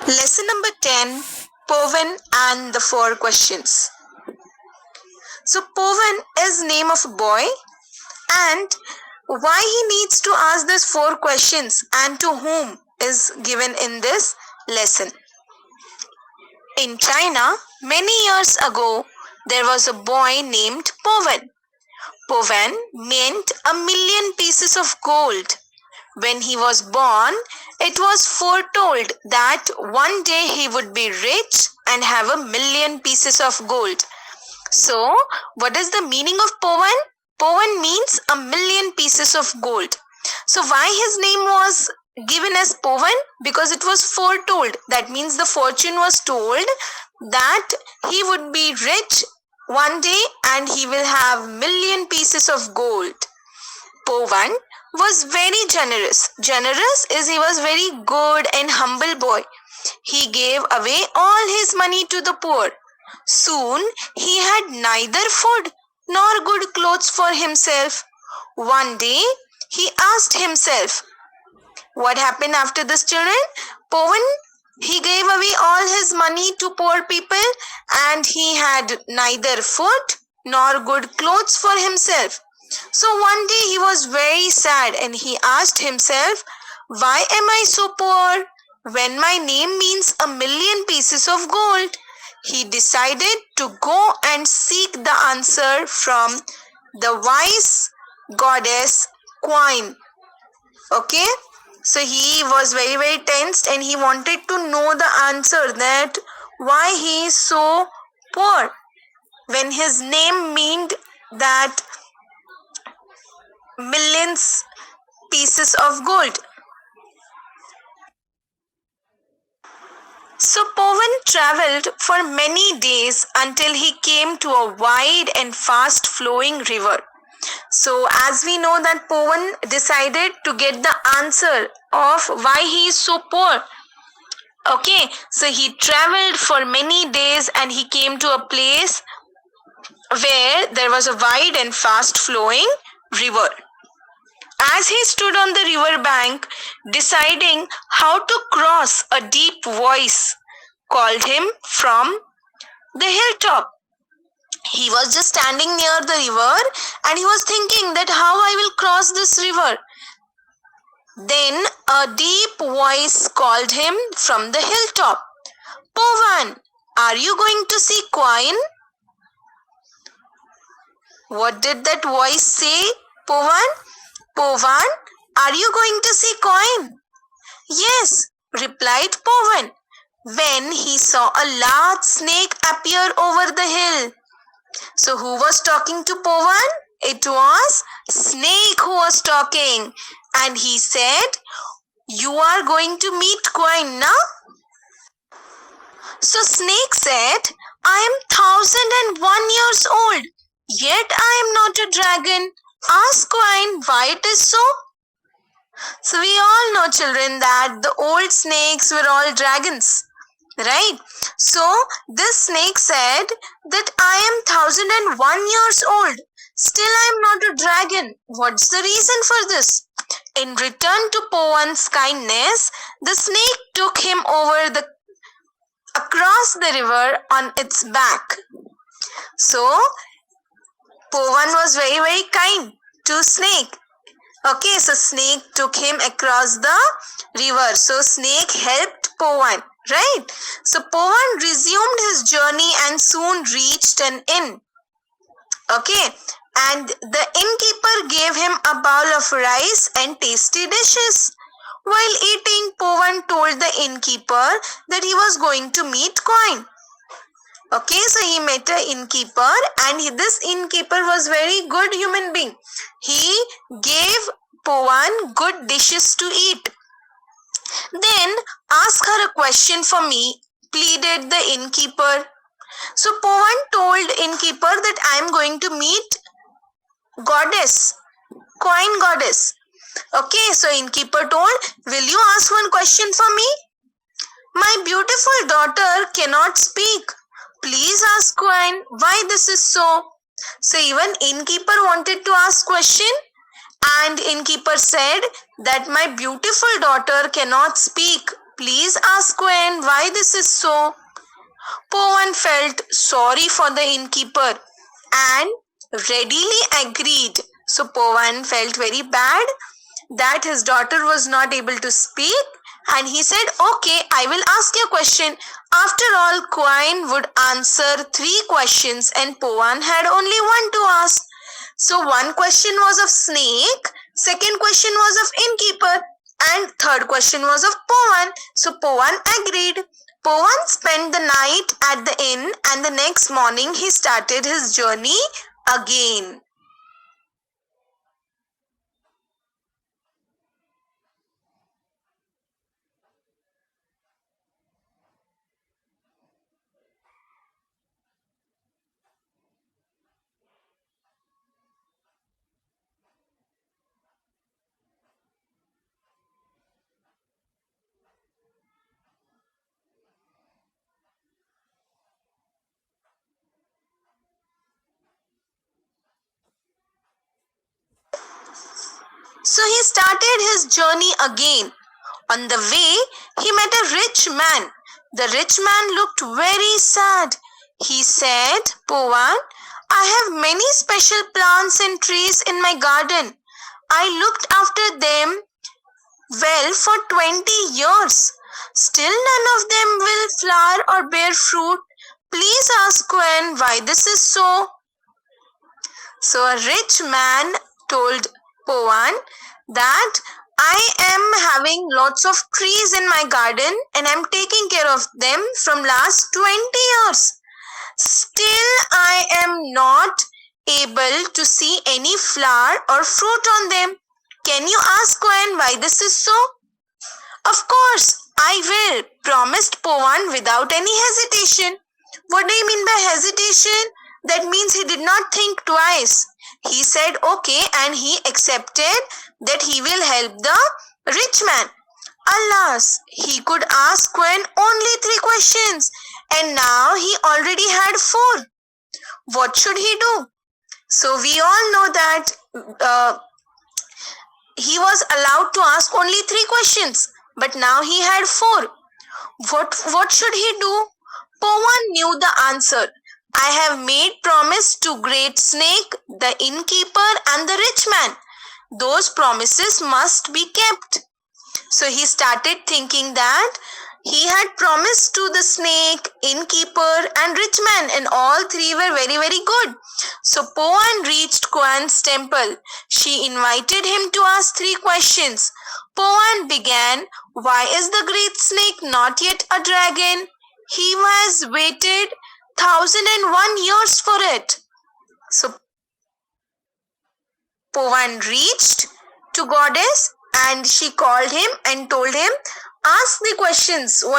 Lesson number 10, Powan and the 4 questions. So Powan is name of a boy, and why he needs to ask these 4 questions and to whom is given in this lesson. In China, many years ago, there was a boy named Powan. Powan meant 1,000,000 pieces of gold. When he was born, it was foretold that one day he would be rich and have 1,000,000 pieces of gold. So, what is the meaning of Powan? Powan means 1,000,000 pieces of gold. So, why his name was given as Powan? Because it was foretold. That means the fortune was told that he would be rich one day and he will have 1,000,000 pieces of gold. Powan was very generous. Generous is he was very good and humble boy. He gave away all his money to the poor. Soon he had neither food nor good clothes for himself. One day he asked himself, what happened after this, children? Powan, he gave away all his money to poor people and he had neither food nor good clothes for himself. So one day he was very sad and he asked himself, why am I so poor when my name means 1,000,000 pieces of gold? He decided to go and seek the answer from the wise goddess Queen. Okay, so he was very tensed and he wanted to know the answer that why he is so poor when his name meant that millions pieces of gold. So Powan traveled for many days until he came to a wide and fast flowing river. So as we know that Powan decided to get the answer of why he is so poor. Okay, so he traveled for many days and he came to a place where there was a wide and fast flowing river. As he stood on the river bank, deciding how to cross, a deep voice called him from the hilltop. He was just standing near the river and he was thinking that how I will cross this river. Then a deep voice called him from the hilltop. Powan, are you going to see Queen? What did that voice say, Powan? Powan, are you going to see Queen? Yes, replied Powan, when he saw a large snake appear over the hill. So who was talking to Powan? It was Snake who was talking. And he said, you are going to meet Queen now? So Snake said, I am 1,001 years old, yet I am not a dragon. Ask Queen why it is so. So we all know, children, that the old snakes were all dragons, right? So this snake said that I am 1,001 years old. Still I am not a dragon. What's the reason for this? In return to Powan's kindness, the snake took him across the river on its back. So Powan was very kind to Snake. Okay, so Snake took him across the river. So Snake helped Powan, right? So Powan resumed his journey and soon reached an inn. Okay, and the innkeeper gave him a bowl of rice and tasty dishes. While eating, Powan told the innkeeper that he was going to meet Queen. Okay, so he met an innkeeper and this innkeeper was very good human being. He gave Powan good dishes to eat. Then ask her a question for me, pleaded the innkeeper. So Powan told innkeeper that I am going to meet goddess, Queen goddess. Okay, so innkeeper told, will you ask one question for me? My beautiful daughter cannot speak. Please ask Queen why this is so. So even innkeeper wanted to ask question and innkeeper said that my beautiful daughter cannot speak. Please ask Gwen why this is so. Powan felt sorry for the innkeeper and readily agreed. So Powan felt very bad that his daughter was not able to speak, and he said, okay, I will ask you a question. After all, Quine would answer 3 questions and Powan had only one to ask. So one question was of snake, second question was of innkeeper, and third question was of Powan. So Powan agreed. Powan spent the night at the inn and the next morning he started his journey again. So he started his journey again. On the way, he met a rich man. The rich man looked very sad. He said, Powan, I have many special plants and trees in my garden. I looked after them well for 20 years. Still none of them will flower or bear fruit. Please ask Gwen why this is so. So a rich man told Powan that I am having lots of trees in my garden and I'm taking care of them from last 20 years. Still I am not able to see any flower or fruit on them. Can you ask Gwen why this is so? Of course, I will, promised Powan without any hesitation. What do you mean by hesitation? That means he did not think twice. He said okay and he accepted that he will help the rich man. Alas, he could ask Gwen only 3 questions and now he already had 4. What should he do? So we all know that he was allowed to ask only 3 questions, but now he had 4. What should he do? Powan knew the answer. I have made promise to Great Snake, the innkeeper and the rich man. Those promises must be kept. So he started thinking that he had promised to the snake, innkeeper and rich man, and all 3 were very, very good. So Powan reached Gwen's temple. She invited him to ask 3 questions. Powan began, why is the great snake not yet a dragon? He has waited 1001 years for it. So Powan reached to goddess and she called him and told him, ask the questions, what